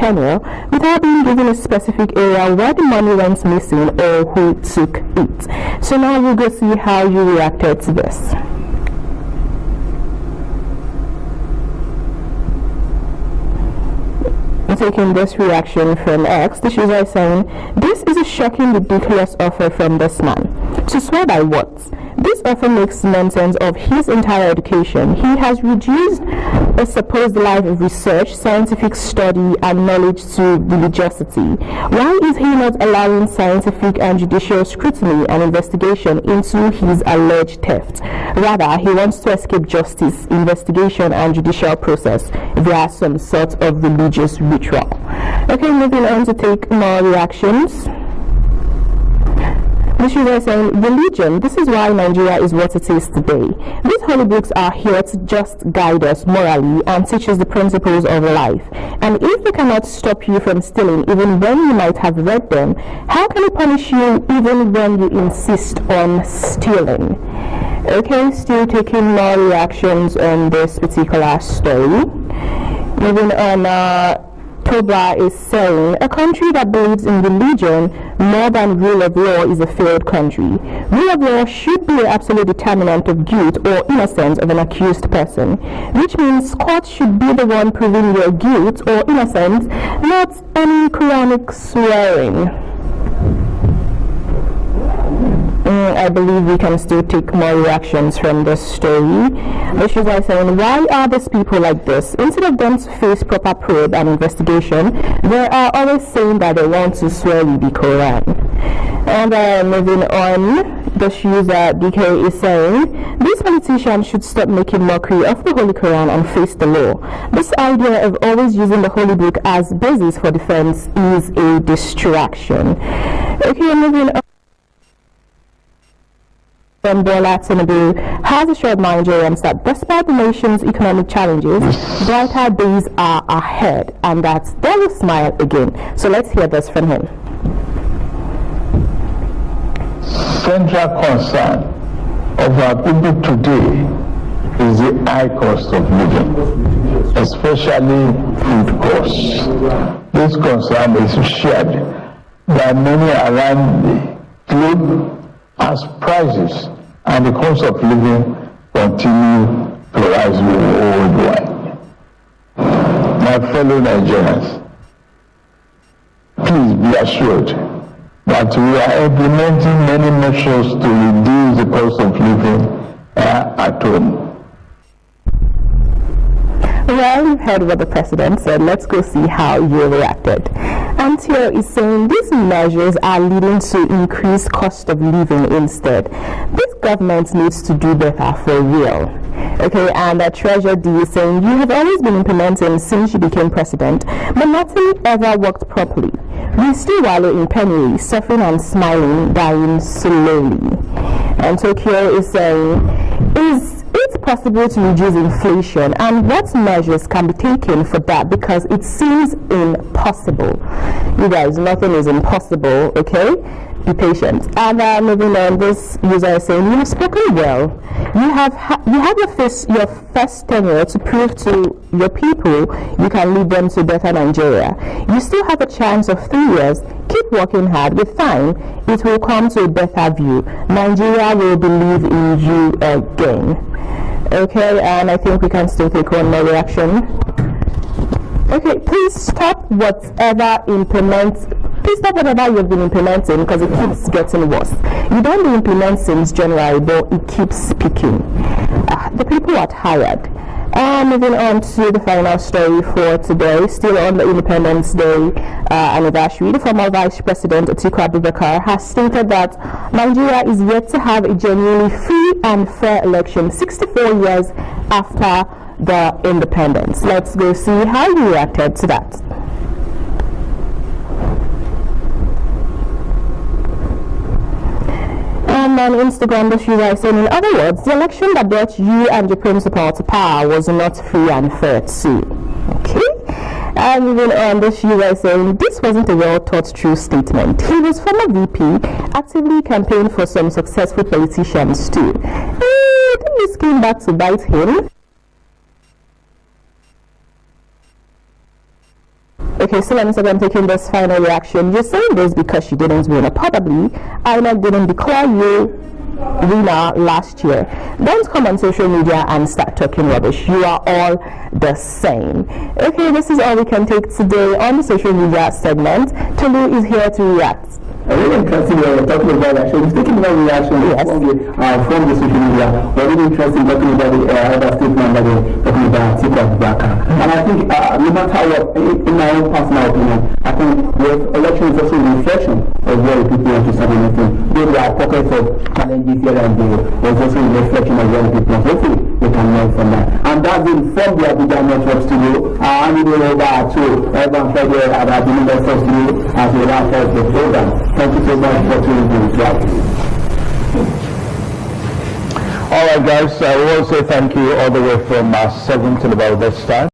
tenure without being given a specific area where the money went missing or who took it. So now we'll go see how you reacted to this. Taking this reaction from X, the user is saying, "This is a shocking, ridiculous offer from this man. To swear by what? This offer makes nonsense of his entire education. He has reduced a supposed life of research, scientific study, and knowledge to religiosity. Why is he not allowing scientific and judicial scrutiny and investigation into his alleged theft? Rather, he wants to escape justice, investigation, and judicial process via some sort of religious ritual." Okay, moving on to take more reactions. This user is saying, "Religion, this is why Nigeria is what it is today. These holy books are here to just guide us morally and teach us the principles of life. And if they cannot stop you from stealing even when you might have read them, how can it punish you even when you insist on stealing?" Okay, still taking more reactions on this particular story. Moving on, Toba is saying, "A country that believes in religion more than rule of law is a failed country. Rule of law should be the absolute determinant of guilt or innocence of an accused person, which means court should be the one proving your guilt or innocence, not any Quranic swearing." I believe we can still take more reactions from this story. The user is saying, "Why are these people like this? Instead of them to face proper probe and investigation, they are always saying that they want to swear with the Quran." And moving on, the user DK is saying, "These politicians should stop making mockery of the Holy Quran and face the law. This idea of always using the Holy Book as basis for defense is a distraction." Okay, moving on. Bola Tinubu has assured Nigerians that despite the nation's economic challenges, brighter days are ahead and that they will smile again. So let's hear this from him. Central concern of our people today is the high cost of living, especially food costs. This concern is shared by many around the globe as prices and the cost of living continue to rise worldwide. My fellow Nigerians, please be assured that we are implementing many measures to reduce the cost of living at home. Well, you've heard what the president said. Let's go see how you reacted. Antio is saying these measures are leading to increased cost of living instead. This government needs to do better for real. Okay, and Treasure D is saying, "You have always been implementing since you became president, but nothing ever worked properly. We still wallow in penury, suffering and smiling, dying slowly." And Tokyo is saying, "Is it possible to reduce inflation, and what measures can be taken for that, because it seems impossible." You guys, nothing is impossible, okay? Be patient. And moving on, this user is saying, "You have spoken well. You have your first tenure to prove to your people you can lead them to better Nigeria. You still have a chance of 3 years. Keep working hard. With time, it will come to a better view. Nigeria will believe in you again." Okay, and I think we can still take one more reaction. Okay, please stop whatever you've been implementing, because it keeps getting worse. You don't implement since January, but it keeps peaking. The people are tired. Moving on to the final story for today, still on the Independence Day anniversary, the former Vice President Atiku Abubakar has stated that Nigeria is yet to have a genuinely free and fair election 64 years after the independence. Let's go see how he reacted to that. And on Instagram, the user is saying, "In other words, the election that brought you and your principal to power was not free and fair too." Okay. And moving on, this user is saying, "This wasn't a well thought through statement. He was former VP, actively campaigned for some successful politicians too. I think this came back to bite him." Okay, so let me say I'm taking this final reaction. You're saying this because you didn't win. Probably INEC didn't declare you winner last year. Don't come on social media and start talking rubbish. You are all the same. Okay, this is all we can take today on the social media segment. Tolu is here to react. Really interesting we're talking about that. So we've taken about reaction from the social media. We're really interested talking about the other statement that we're talking about Atiku Abubakar. And I think no matter what, in my own personal opinion, I think the election is also a reflection of where people want to start anything. Though there are pockets of challenges here and there's also a reflection of where people want. Hopefully we can learn from that. And that's been from the Abuja Network Studio. I'm going over to Evan Federer at the University Studio as we wrap up the program. Thank you so much for tuning in. All right, guys, I will say thank you all the way from 7 till about this time.